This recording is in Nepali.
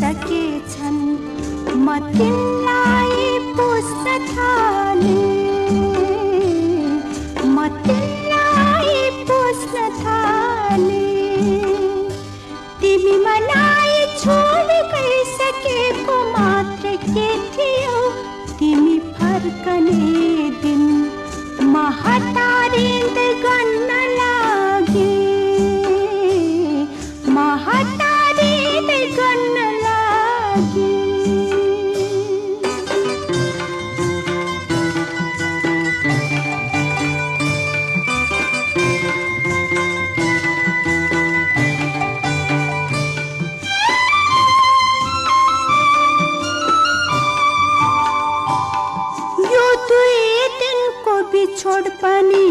सकेछन् म तिमीलाई पुस्न थालेँ म तिमीलाई पुस्न थालेँ तिमी मलाई छोडी गइसकेको मात्र के थियो तिमी फर्कने दिन म हतारिँदै गर्न लागेँ म हतारिँदै गर्न लागेँ छोड पनि